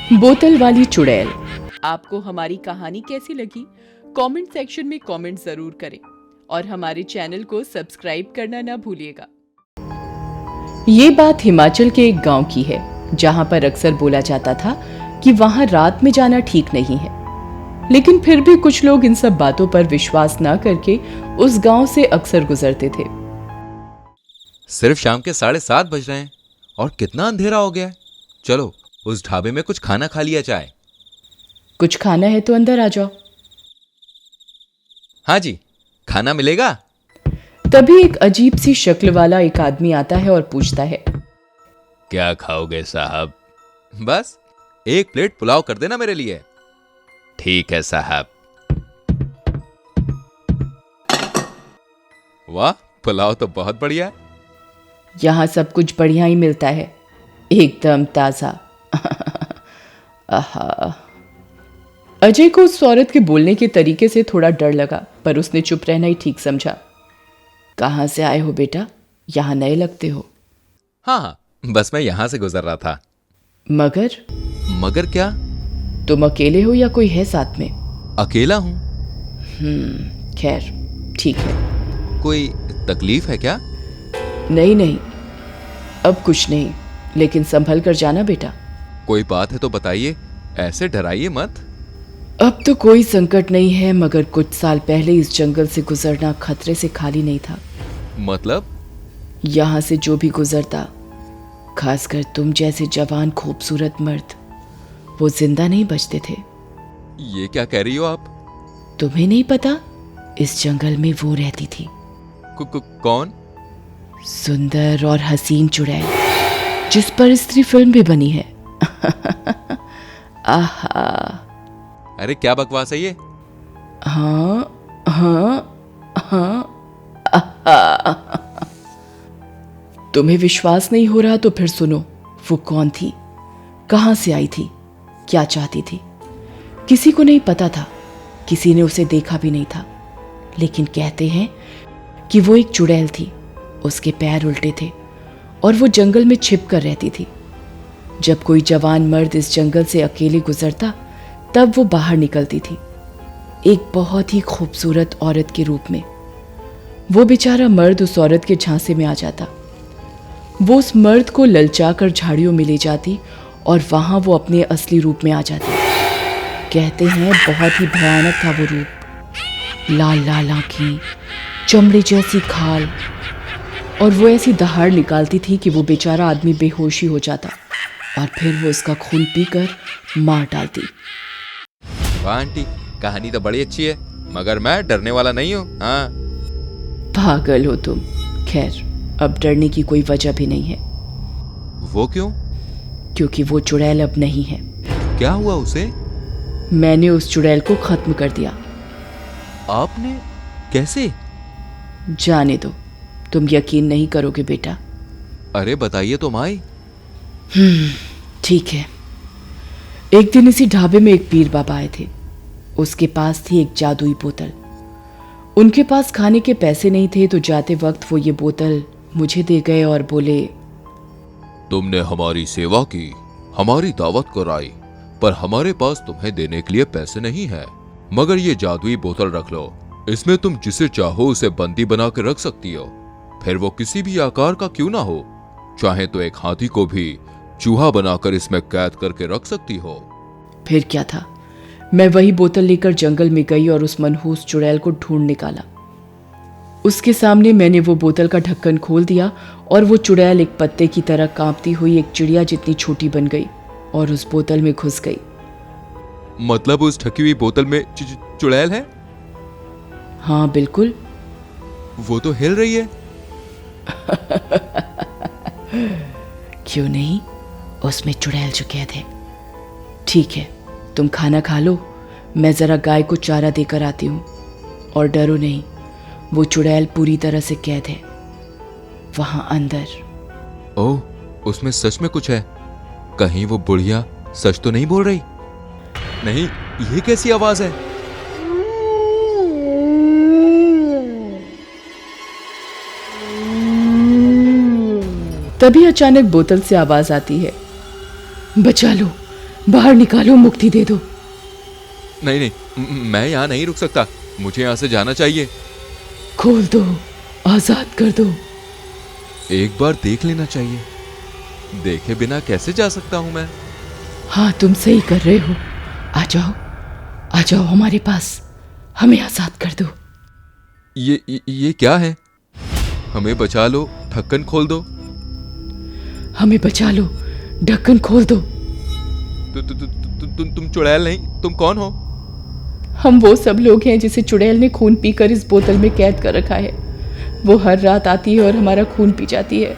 बोतल वाली चुड़ैल। आपको हमारी कहानी कैसी लगी? कमेंट सेक्शन में कमेंट जरूर करें और हमारे चैनल को सब्सक्राइब करना ना भूलिएगा। ये बात हिमाचल के एक गांव की है, जहां पर अक्सर बोला जाता था कि वहां रात में जाना ठीक नहीं है। लेकिन फिर भी कुछ लोग इन सब बातों पर विश्वास ना करके उस गांव से अक्सर गुजरते थे। सिर्फ शाम के 7:30 बज रहे हैं और कितना अंधेरा हो गया है। चलो उस ढाबे में कुछ खाना खा लिया जाए। कुछ खाना है तो अंदर आ जाओ। हाँ जी, खाना मिलेगा? तभी एक अजीब सी शक्ल वाला एक आदमी आता है और पूछता है, क्या खाओगे साहब? बस एक प्लेट पुलाव कर देना मेरे लिए। ठीक है साहब। वाह, पुलाव तो बहुत बढ़िया है। यहाँ सब कुछ बढ़िया ही मिलता है, एकदम ताजा। आहा। अजय को उस औरत के बोलने के तरीके से थोड़ा डर लगा, पर उसने चुप रहना ही ठीक समझा। कहाँ से आए हो बेटा? यहाँ नए लगते हो। हाँ, बस मैं यहां से गुजर रहा था। मगर मगर क्या? तुम अकेले हो या कोई है साथ में? अकेला हूं। खैर, ठीक है। कोई तकलीफ है क्या? नहीं नहीं, अब कुछ नहीं, लेकिन संभल कर जाना बेटा। कोई बात है तो बताइए, ऐसे डराइए मत। अब तो कोई संकट नहीं है, मगर कुछ साल पहले इस जंगल से गुजरना खतरे से खाली नहीं था। मतलब? यहाँ से जो भी गुजरता, खासकर तुम जैसे जवान खूबसूरत मर्द, वो जिंदा नहीं बचते थे। ये क्या कह रही हो आप? तुम्हें नहीं पता? इस जंगल में वो रहती थी। कौन? सुंदर और हसीन चुड़ैल, जिस पर स्त्री फिल्म भी बनी है। आहा। अरे क्या बकवास है ये? हाँ हाँ हाँ। आहा। तुम्हें विश्वास नहीं हो रहा तो फिर सुनो। वो कौन थी, कहां से आई थी, क्या चाहती थी? किसी को नहीं पता था, किसी ने उसे देखा भी नहीं था। लेकिन कहते हैं कि वो एक चुड़ैल थी। उसके पैर उल्टे थे और वो जंगल में छिप कर रहती थी। जब कोई जवान मर्द इस जंगल से अकेले गुजरता, तब वो बाहर निकलती थी, एक बहुत ही खूबसूरत औरत के रूप में। वो बेचारा मर्द उस औरत के झांसे में आ जाता। वो उस मर्द को ललचाकर झाड़ियों में ले जाती और वहां वो अपने असली रूप में आ जाती। कहते हैं बहुत ही भयानक था वो रूप। लाल लाल आंखें, चमड़े जैसी खाल, और वो ऐसी दहाड़ निकालती थी कि वो बेचारा आदमी बेहोशी हो जाता और फिर वो उसका खून पीकर मार डालती। वाह आंटी, कहानी तो बड़ी अच्छी है, मगर मैं डरने वाला नहीं हूँ। हाँ। पागल हो तुम। खैर, अब डरने की कोई वजह भी नहीं है। वो क्यों? क्योंकि वो चुड़ैल अब नहीं है। क्या हुआ उसे? मैंने उस चुड़ैल को खत्म कर दिया। आपने? कैसे? जाने दो, तुम यकीन नहीं करोगे बेटा। अरे बताइए तो माई। ठीक है। एक दिन इसी ढाबे में एक पीर बाबा आए थे। उसके पास थी एक जादुई बोतल। उनके पास खाने के पैसे नहीं थे, तो जाते वक्त वो ये बोतल मुझे दे गए और बोले, तुमने हमारी सेवा की, हमारी दावत कराई, पर हमारे पास तुम्हें देने के लिए पैसे नहीं है। मगर ये जादुई बोतल रख लो, इसमें तुम जिसे चाहो उसे बंदी बना के रख सकती हो। फिर वो किसी भी आकार का क्यों ना हो, चाहे तो एक हाथी को भी चूहा बनाकर इसमें कैद करके रख सकती हो। फिर क्या था, मैं वही बोतल लेकर जंगल में गई और उस मनहूस चुड़ैल को ढूंढ निकाला। उसके सामने मैंने वो बोतल का ढक्कन खोल दिया और वो चुड़ैल एक पत्ते की तरह कांपती हुई एक चिड़िया जितनी छोटी बन गई और उस बोतल में घुस गई। मतलब उस ढकी हुई बोतल में चुड़ैल है? हाँ बिल्कुल। वो तो हिल रही है। क्यों नहीं, उसमें चुड़ैल जो कैद है। ठीक है, तुम खाना खा लो, मैं जरा गाय को चारा देकर आती हूँ। और डरो नहीं, वो चुड़ैल पूरी तरह से कैद है वहां अंदर। ओह, उसमें सच में कुछ है? कहीं वो बुढ़िया सच तो नहीं बोल रही? नहीं, ये कैसी आवाज है? तभी अचानक बोतल से आवाज आती है, बचा लो, बाहर निकालो, मुक्ति दे दो। नहीं नहीं, मैं यहाँ नहीं रुक सकता, मुझे यहाँ से जाना चाहिए। खोल दो, आजाद कर दो। एक बार देख लेना चाहिए, देखे बिना कैसे जा सकता हूँ मैं। हाँ, तुम सही कर रहे हो। आ जाओ हमारे पास, हमें आजाद कर दो। ये क्या है? हमें बचा लो, ढक्कन खोल दो। हमें बचा लो, ढक्कन खोल दो। तुम चुड़ैल नहीं, तुम कौन हो? हम वो सब लोग हैं जिसे चुड़ैल ने खून पीकर इस बोतल में कैद कर रखा है। वो हर रात आती है और हमारा खून पी जाती है।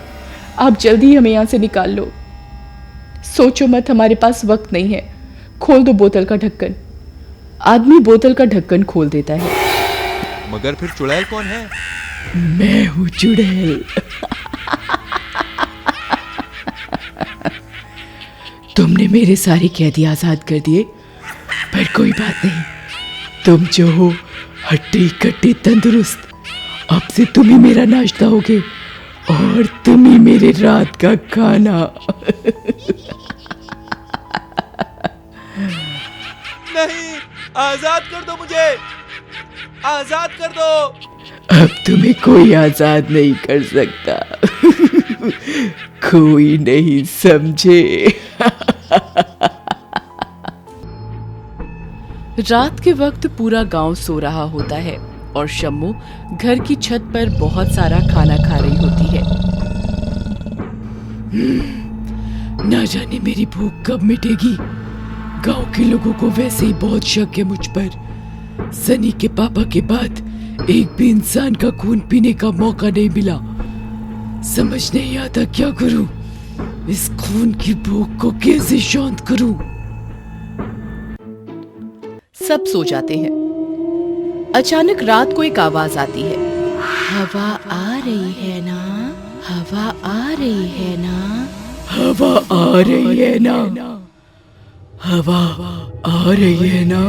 आप जल्दी हमें यहाँ से निकाल लो। सोचो मत, हमारे पास वक्त नहीं है। खोल दो बोतल का ढक्कन। आदमी बोतल का ढक्कन खोल देता है। मगर फिर चुड़ैल कौन है? मैं हूँ चुड़ैल। तुमने मेरे सारे कैदी आजाद कर दिए, पर कोई बात नहीं। तुम जो हो हट्टी कट्टी तंदुरुस्त, अब से तुम ही मेरा नाश्ता होगे और तुम ही मेरे रात का खाना। नहीं, आजाद कर दो मुझे, आजाद कर दो। अब तुम्हें कोई आजाद नहीं कर सकता। कोई नहीं, समझे? रात के वक्त पूरा गांव सो रहा होता है और शम्मू घर की छत पर बहुत सारा खाना खा रही होती है। ना जाने मेरी भूख कब मिटेगी। गांव के लोगों को वैसे ही बहुत शक है मुझ पर। सनी के पापा के बाद एक भी इंसान का खून पीने का मौका नहीं मिला। समझ नहीं आता क्या करूं। इस खून की भूख को कैसे शांत करूं? सब सो जाते हैं। अचानक रात को एक आवाज आती है। हवा आ रही है ना? हवा आ रही है ना? हवा आ रही है ना? हवा आ रही है ना?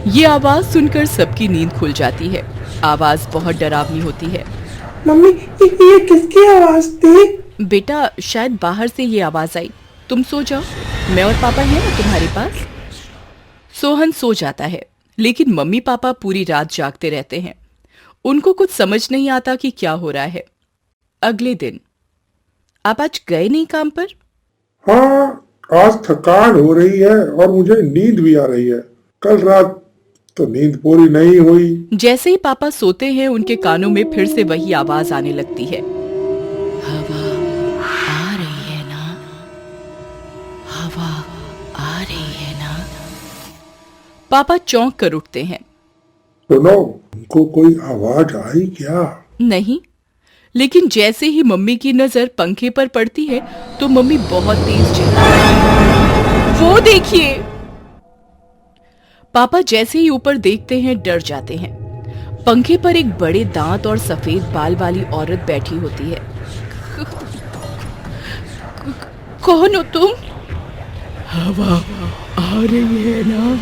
ये आवाज सुनकर सबकी नींद खुल जाती है। आवाज बहुत डरावनी होती है। मम्मी, ये किसकी आवाज थी? बेटा, शायद बाहर से ये आवाज आई। तुम सो जाओ, मैं और पापा हैं ना तुम्हारे पास। सोहन सो जाता है, लेकिन मम्मी पापा पूरी रात जागते रहते हैं। उनको कुछ समझ नहीं आता कि क्या हो रहा है। अगले दिन, आप आज गए नहीं काम पर? हाँ, आज थकान हो रही है और मुझे नींद भी आ रही है। कल रात तो नींद पूरी नहीं हुई। जैसे ही पापा सोते हैं, उनके कानों में फिर से वही आवाज आने लगती है। हवा आ रही है ना? हवा आ रही है ना? पापा चौंक कर उठते हैं। सुनो, तुमको कोई आवाज आई क्या? नहीं, लेकिन जैसे ही मम्मी की नजर पंखे पर पड़ती है तो मम्मी बहुत तेज चिल्लाती है। वो देखिए! पापा जैसे ही ऊपर देखते हैं डर जाते हैं। पंखे पर एक बड़े दांत और सफेद बाल वाली औरत बैठी होती है। कौन हो तुम? हवा आ रही है ना?